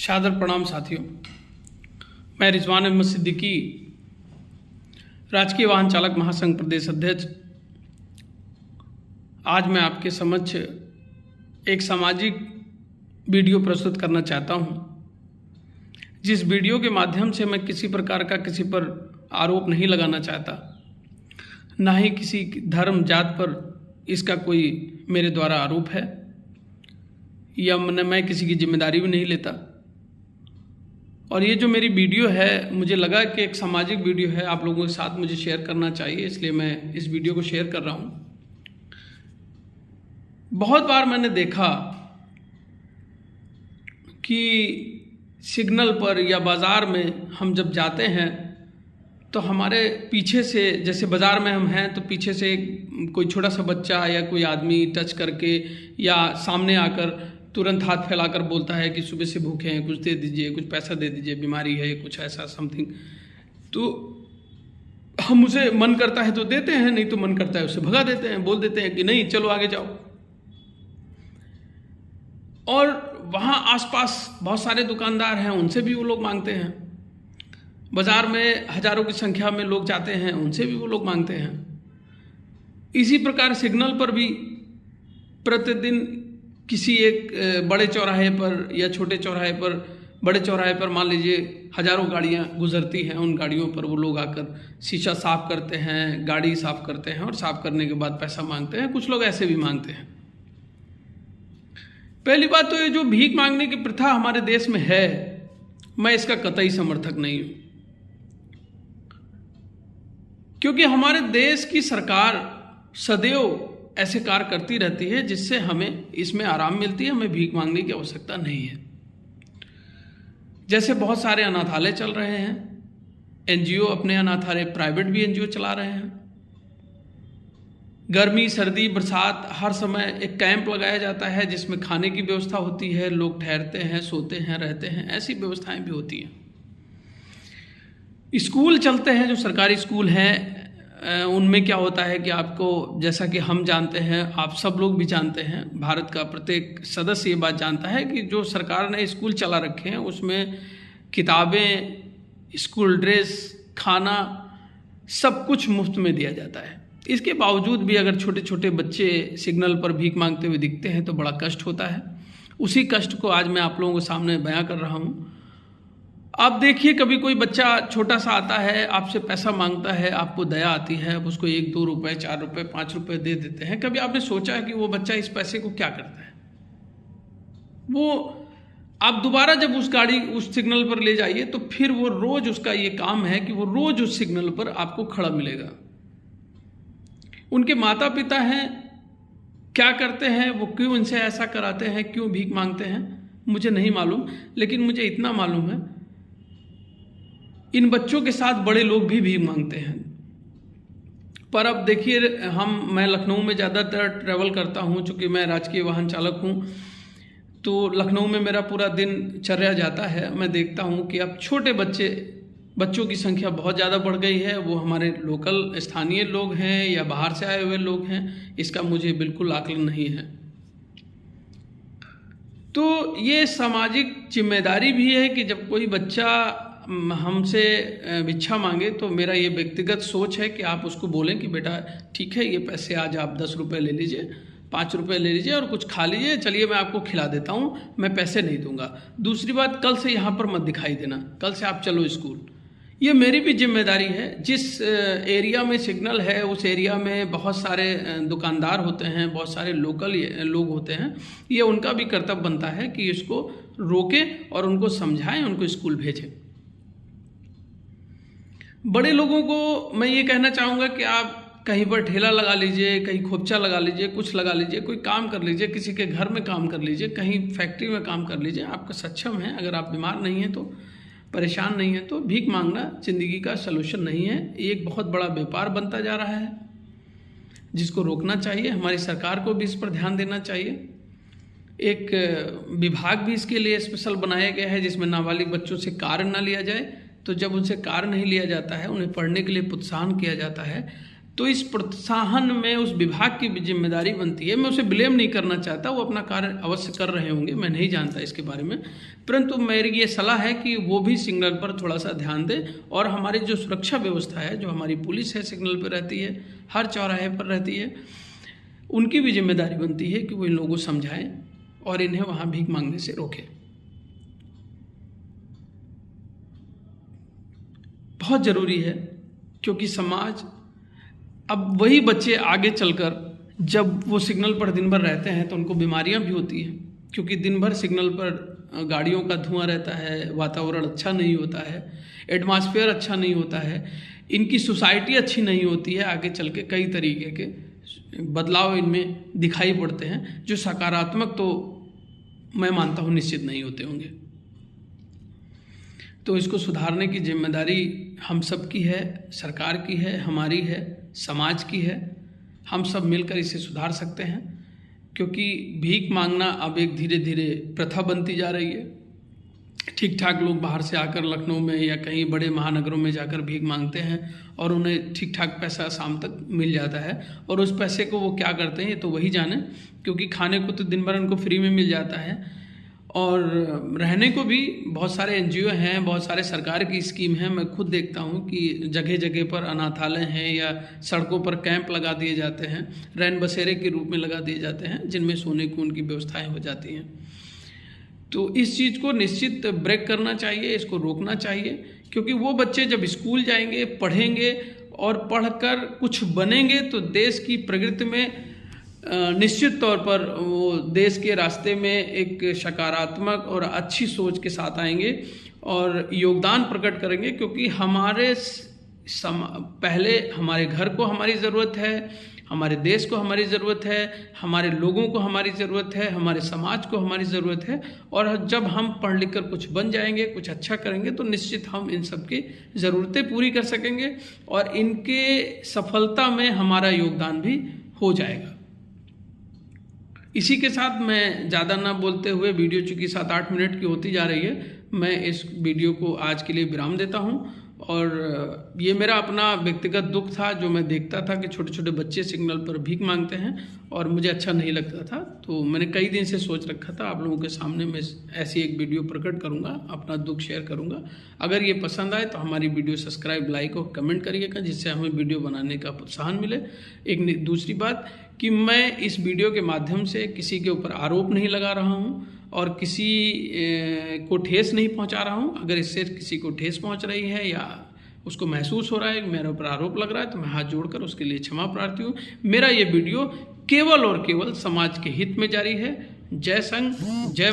शादर प्रणाम साथियों। मैं रिजवान अहमद सिद्दीकी, राजकीय वाहन चालक महासंघ प्रदेश अध्यक्ष। आज मैं आपके समक्ष एक सामाजिक वीडियो प्रस्तुत करना चाहता हूं, जिस वीडियो के माध्यम से मैं किसी प्रकार का किसी पर आरोप नहीं लगाना चाहता, ना ही किसी धर्म जात पर इसका कोई मेरे द्वारा आरोप है, या मैं किसी की जिम्मेदारी भी नहीं लेता। और ये जो मेरी वीडियो है, मुझे लगा कि एक सामाजिक वीडियो है, आप लोगों के साथ मुझे शेयर करना चाहिए, इसलिए मैं इस वीडियो को शेयर कर रहा हूँ। बहुत बार मैंने देखा कि सिग्नल पर या बाज़ार में हम जब जाते हैं तो हमारे पीछे से, जैसे बाज़ार में हम हैं तो पीछे से कोई छोटा सा बच्चा या कोई आदमी टच करके या सामने आकर तुरंत हाथ फैलाकर बोलता है कि सुबह से भूखे हैं, कुछ दे दीजिए, कुछ पैसा दे दीजिए, बीमारी है, कुछ ऐसा समथिंग। तो हम उसे मन करता है तो देते हैं, नहीं तो मन करता है उसे भगा देते हैं, बोल देते हैं कि नहीं चलो आगे जाओ। और वहाँ आसपास बहुत सारे दुकानदार हैं, उनसे भी वो लोग मांगते हैं। बाज़ार में हजारों की संख्या में लोग जाते हैं, उनसे भी वो लोग मांगते हैं। इसी प्रकार सिग्नल पर भी प्रतिदिन किसी एक बड़े चौराहे पर या छोटे चौराहे पर, बड़े चौराहे पर मान लीजिए हजारों गाड़ियां गुजरती हैं, उन गाड़ियों पर वो लोग आकर शीशा साफ करते हैं, गाड़ी साफ करते हैं और साफ करने के बाद पैसा मांगते हैं। कुछ लोग ऐसे भी मांगते हैं। पहली बात तो ये जो भीख मांगने की प्रथा हमारे देश में है, मैं इसका कतई समर्थक नहीं हूं, क्योंकि हमारे देश की सरकार सदैव ऐसे कार्य करती रहती है जिससे हमें इसमें आराम मिलती है, हमें भीख मांगने की आवश्यकता नहीं है। जैसे बहुत सारे अनाथालय चल रहे हैं, एनजीओ अपने अनाथालय, प्राइवेट भी एनजीओ चला रहे हैं। गर्मी, सर्दी, बरसात, हर समय एक कैंप लगाया जाता है जिसमें खाने की व्यवस्था होती है, लोग ठहरते हैं, सोते हैं, रहते हैं, ऐसी व्यवस्थाएं भी होती हैं। स्कूल चलते हैं, जो सरकारी स्कूल हैं, उनमें क्या होता है कि आपको, जैसा कि हम जानते हैं, आप सब लोग भी जानते हैं, भारत का प्रत्येक सदस्य ये बात जानता है कि जो सरकार ने स्कूल चला रखे हैं उसमें किताबें, स्कूल ड्रेस, खाना, सब कुछ मुफ्त में दिया जाता है। इसके बावजूद भी अगर छोटे छोटे बच्चे सिग्नल पर भीख मांगते हुए दिखते हैं तो बड़ा कष्ट होता है। उसी कष्ट को आज मैं आप लोगों के सामने बयां कर रहा हूँ। आप देखिए, कभी कोई बच्चा छोटा सा आता है, आपसे पैसा मांगता है, आपको दया आती है, आप उसको 1-2 रुपए, 4 रुपए, 5 रुपए दे देते हैं। कभी आपने सोचा है कि वो बच्चा इस पैसे को क्या करता है? वो आप दोबारा जब उस सिग्नल पर ले जाइए तो फिर वो रोज, उसका ये काम है कि वो रोज उस सिग्नल पर आपको खड़ा मिलेगा। उनके माता पिता हैं, क्या करते हैं, वो क्यों इनसे ऐसा कराते हैं, क्यों भीख मांगते हैं, मुझे नहीं मालूम। लेकिन मुझे इतना मालूम है, इन बच्चों के साथ बड़े लोग भी भीख मांगते हैं। पर अब देखिए, मैं लखनऊ में ज़्यादातर ट्रैवल करता हूँ, चूँकि मैं राजकीय वाहन चालक हूँ, तो लखनऊ में मेरा पूरा दिनचर्या जाता है। मैं देखता हूँ कि अब छोटे बच्चों की संख्या बहुत ज़्यादा बढ़ गई है। वो हमारे लोकल स्थानीय लोग हैं या बाहर से आए हुए लोग हैं, इसका मुझे बिल्कुल आकलन नहीं है। तो ये सामाजिक जिम्मेदारी भी है कि जब कोई बच्चा हमसे भिक्षा मांगे तो मेरा ये व्यक्तिगत सोच है कि आप उसको बोलें कि बेटा ठीक है, ये पैसे आज आप 10 रुपये ले लीजिए, 5 रुपये ले लीजिए और कुछ खा लीजिए, चलिए मैं आपको खिला देता हूँ, मैं पैसे नहीं दूंगा। दूसरी बात, कल से यहाँ पर मत दिखाई देना, कल से आप चलो स्कूल। ये मेरी भी जिम्मेदारी है। जिस एरिया में सिग्नल है उस एरिया में बहुत सारे दुकानदार होते हैं, बहुत सारे लोकल लोग होते हैं। ये उनका भी कर्तव्य बनता है कि इसको रोकें और उनको समझाएं, उनको स्कूल भेजें। बड़े लोगों को मैं ये कहना चाहूँगा कि आप कहीं पर ठेला लगा लीजिए, कहीं खोपचा लगा लीजिए, कुछ लगा लीजिए, कोई काम कर लीजिए, किसी के घर में काम कर लीजिए, कहीं फैक्ट्री में काम कर लीजिए। आपका सक्षम है, अगर आप बीमार नहीं हैं, तो परेशान नहीं है, तो भीख मांगना ज़िंदगी का सलूशन नहीं है। ये एक बहुत बड़ा व्यापार बनता जा रहा है जिसको रोकना चाहिए। हमारी सरकार को भी इस पर ध्यान देना चाहिए। एक विभाग भी इसके लिए स्पेशल बनाया गया है जिसमें नाबालिग बच्चों से कार्य न लिया जाए। तो जब उनसे कार्य नहीं लिया जाता है, उन्हें पढ़ने के लिए प्रोत्साहन किया जाता है, तो इस प्रोत्साहन में उस विभाग की भी जिम्मेदारी बनती है। मैं उसे ब्लेम नहीं करना चाहता, वो अपना कार्य अवश्य कर रहे होंगे, मैं नहीं जानता इसके बारे में, परंतु मेरी ये सलाह है कि वो भी सिग्नल पर थोड़ा सा ध्यान दें। और हमारी जो सुरक्षा व्यवस्था है, जो हमारी पुलिस है सिग्नल पर रहती है, हर चौराहे पर रहती है, उनकी भी जिम्मेदारी बनती है कि वो इन लोगों को समझाएं और इन्हें वहाँ भीख मांगने से रोकें। बहुत ज़रूरी है, क्योंकि समाज, अब वही बच्चे आगे चलकर जब वो सिग्नल पर दिन भर रहते हैं तो उनको बीमारियां भी होती हैं, क्योंकि दिन भर सिग्नल पर गाड़ियों का धुआं रहता है, वातावरण अच्छा नहीं होता है, एटमॉस्फेयर अच्छा नहीं होता है, इनकी सोसाइटी अच्छी नहीं होती है। आगे चल के कई तरीके के बदलाव इनमें दिखाई पड़ते हैं, जो सकारात्मक तो मैं मानता हूँ निश्चित नहीं होते होंगे। तो इसको सुधारने की जिम्मेदारी हम सब की है, सरकार की है, हमारी है, समाज की है। हम सब मिलकर इसे सुधार सकते हैं, क्योंकि भीख मांगना अब एक धीरे धीरे प्रथा बनती जा रही है। ठीक ठाक लोग बाहर से आकर लखनऊ में या कहीं बड़े महानगरों में जाकर भीख मांगते हैं और उन्हें ठीक ठाक पैसा शाम तक मिल जाता है, और उस पैसे को वो क्या करते हैं ये तो वही जाने, क्योंकि खाने को तो दिन भर उनको फ्री में मिल जाता है। और रहने को भी बहुत सारे एनजीओ हैं, बहुत सारे सरकार की स्कीम हैं। मैं खुद देखता हूँ कि जगह जगह पर अनाथालय हैं या सड़कों पर कैंप लगा दिए जाते हैं, रैन बसेरे के रूप में लगा दिए जाते हैं, जिनमें सोने की उनकी व्यवस्थाएं हो जाती हैं। तो इस चीज़ को निश्चित ब्रेक करना चाहिए, इसको रोकना चाहिए, क्योंकि वो बच्चे जब स्कूल जाएंगे, पढ़ेंगे और पढ़कर कुछ बनेंगे तो देश की प्रगति में निश्चित तौर पर वो देश के रास्ते में एक सकारात्मक और अच्छी सोच के साथ आएंगे और योगदान प्रकट करेंगे। क्योंकि पहले हमारे घर को हमारी ज़रूरत है, हमारे देश को हमारी ज़रूरत है, हमारे लोगों को हमारी ज़रूरत है, हमारे समाज को हमारी ज़रूरत है। और जब हम पढ़ लिख कर कुछ बन जाएंगे, कुछ अच्छा करेंगे, तो निश्चित हम इन सब की ज़रूरतें पूरी कर सकेंगे और इनके सफलता में हमारा योगदान भी हो जाएगा। इसी के साथ मैं ज़्यादा ना बोलते हुए, वीडियो चूँकि 7-8 मिनट की होती जा रही है, मैं इस वीडियो को आज के लिए विराम देता हूँ। और ये मेरा अपना व्यक्तिगत दुख था, जो मैं देखता था कि छोटे छोटे बच्चे सिग्नल पर भीख मांगते हैं और मुझे अच्छा नहीं लगता था। तो मैंने कई दिन से सोच रखा था आप लोगों के सामने मैं ऐसी एक वीडियो प्रकट करूँगा, अपना दुख शेयर करूँगा। अगर ये पसंद आए तो हमारी वीडियो सब्सक्राइब, लाइक और कमेंट करिएगा, जिससे हमें वीडियो बनाने का प्रोत्साहन मिले। एक दूसरी बात कि मैं इस वीडियो के माध्यम से किसी के ऊपर आरोप नहीं लगा रहा हूँ और किसी को ठेस नहीं पहुँचा रहा हूँ। अगर इससे किसी को ठेस पहुँच रही है या उसको महसूस हो रहा है कि मेरे ऊपर आरोप लग रहा है, तो मैं हाथ जोड़कर उसके लिए क्षमा प्रार्थी हूँ। मेरा ये वीडियो केवल और केवल समाज के हित में जारी है। जय संघ, जय